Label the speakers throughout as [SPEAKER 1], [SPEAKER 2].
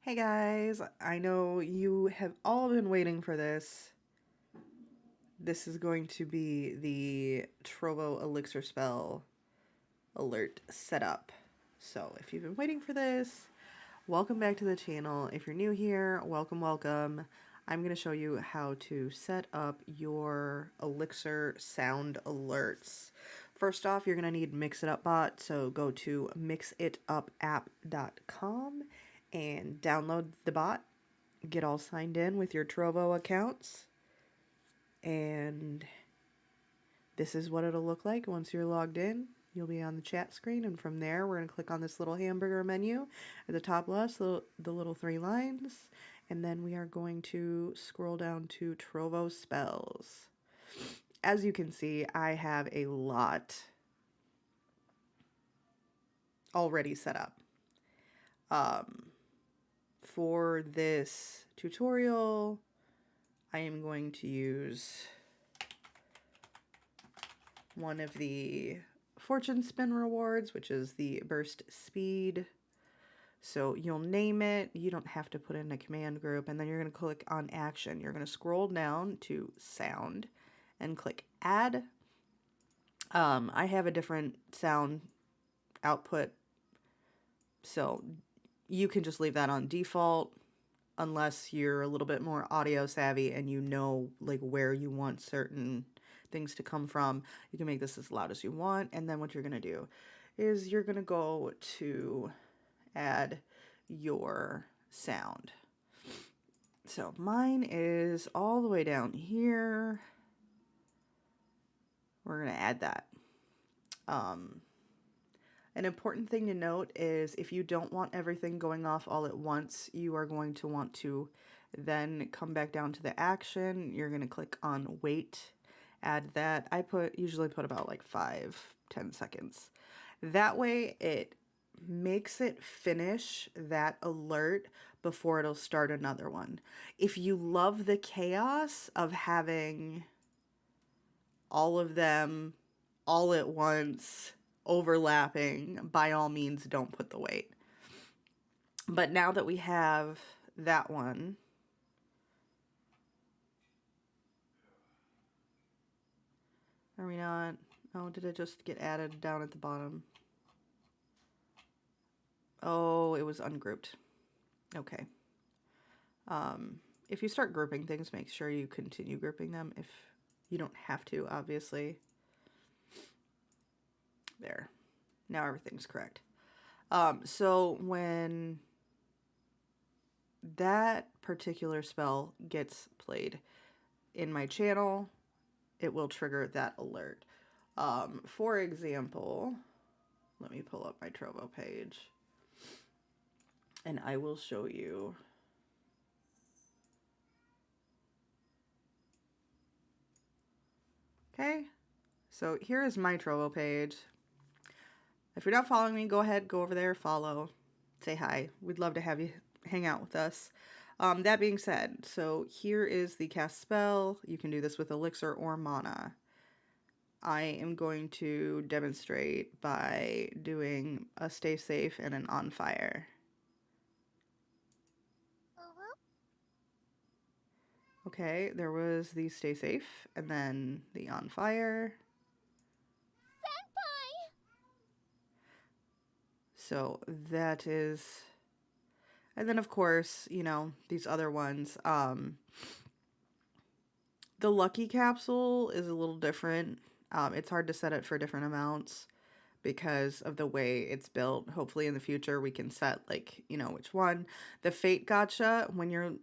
[SPEAKER 1] Hey guys, I know you have all been waiting for this. This is going to be the Trovo Elixir spell alert setup. So if you've been waiting for this, welcome back to the channel. If you're new here, welcome. I'm going to show you how to set up your Elixir sound alerts. First off, you're going to need Mix It Up Bot, so go to mixitapapp.com and download the bot. Get all signed in with your Trovo accounts, and this is what it'll look like once you're logged in. You'll be on the chat screen, and from there we're going to click on this little hamburger menu at the top left, the little three lines, and then we are going to scroll down to Trovo spells. As you can see, I have a lot already set up. For this tutorial, I am going to use one of the fortune spin rewards, which is the burst speed. So you'll name it. You don't have to put in a command group, and then you're going to click on action. You're going to scroll down to sound and click add. I have a different sound output, so you can just leave that on default unless you're a little bit more audio savvy and you know like where you want certain things to come from. You can make this as loud as you want, and then what you're going to do is you're going to go to add your sound. So mine is all the way down here. We're going to add that. An important thing to note is if you don't want everything going off all at once, you are going to want to then come back down to the action. You're going to click on wait, add that. I usually put about like 5-10 seconds. That way it makes it finish that alert before it'll start another one. If you love the chaos of having all of them all at once overlapping, by all means don't put the wait. But now that we have that one, are we not? Oh, did it just get added down at the bottom? Oh, it was ungrouped. Okay. If you start grouping things, make sure you continue grouping them. If you don't have to, obviously. There. Now everything's correct. So when that particular spell gets played in my channel, it will trigger that alert. For example, let me pull up my Trovo page and I will show you. Okay, so here is my Trovo page. If you're not following me, go ahead, go over there, follow, say hi. We'd love to have you hang out with us. That being said, so here is the cast spell. You can do this with Elixir or Mana. I am going to demonstrate by doing a stay safe and an on fire. Okay, there was the stay safe and then the on fire. Senpai! So that is, and then of course, you know, these other ones. The lucky capsule is a little different. It's hard to set it for different amounts because of the way it's built. Hopefully in the future we can set like, you know, which one. The fate gotcha, when you're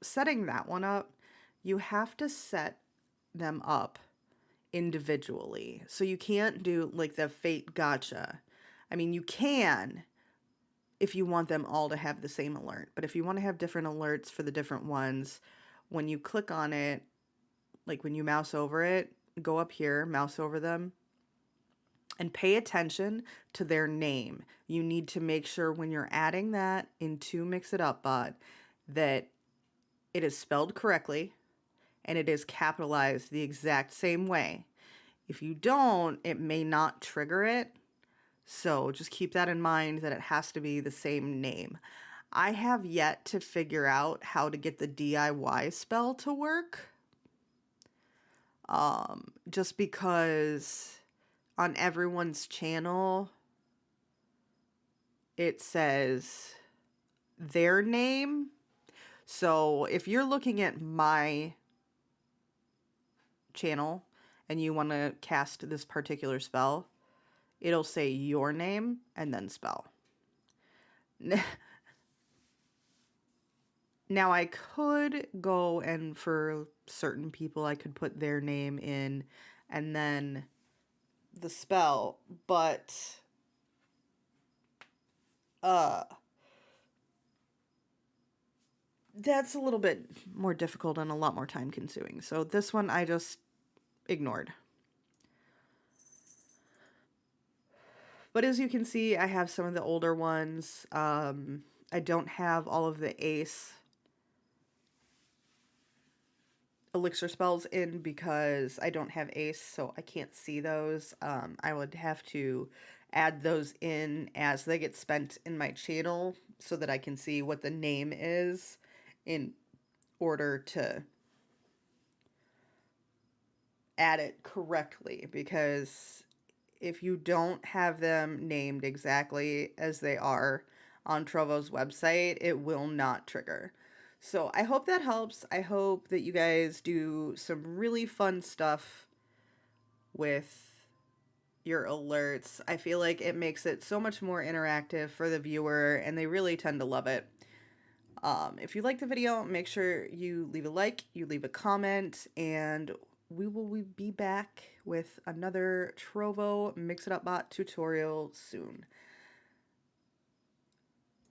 [SPEAKER 1] setting that one up, you have to set them up individually. So you can't do like the fate gotcha. I mean, you can if you want them all to have the same alert. But if you want to have different alerts for the different ones, when you click on it, like when you mouse over it, go up here, mouse over them, and pay attention to their name. You need to make sure when you're adding that into Mix It Up Bot that it is spelled correctly and it is capitalized the exact same way. If you don't, it may not trigger it. So just keep that in mind that it has to be the same name. I have yet to figure out how to get the DIY spell to work. Just because on everyone's channel it says their name. So if you're looking at my channel and you want to cast this particular spell, it'll say your name and then spell. Now I could go and for certain people I could put their name in and then the spell, but uh that's a little bit more difficult and a lot more time consuming. So this one I just ignored. But as you can see, I have some of the older ones. I don't have all of the ace elixir spells in because I don't have ace, so I can't see those. I would have to add those in as they get spent in my channel so that I can see what the name is in order to add it correctly, because if you don't have them named exactly as they are on Trovo's website, it will not trigger. So I hope that helps. I hope that you guys do some really fun stuff with your alerts. I feel like it makes it so much more interactive for the viewer, and they really tend to love it. If you like the video, make sure you leave a like, you leave a comment, and we will be back with another Trovo Mix It Up Bot tutorial soon.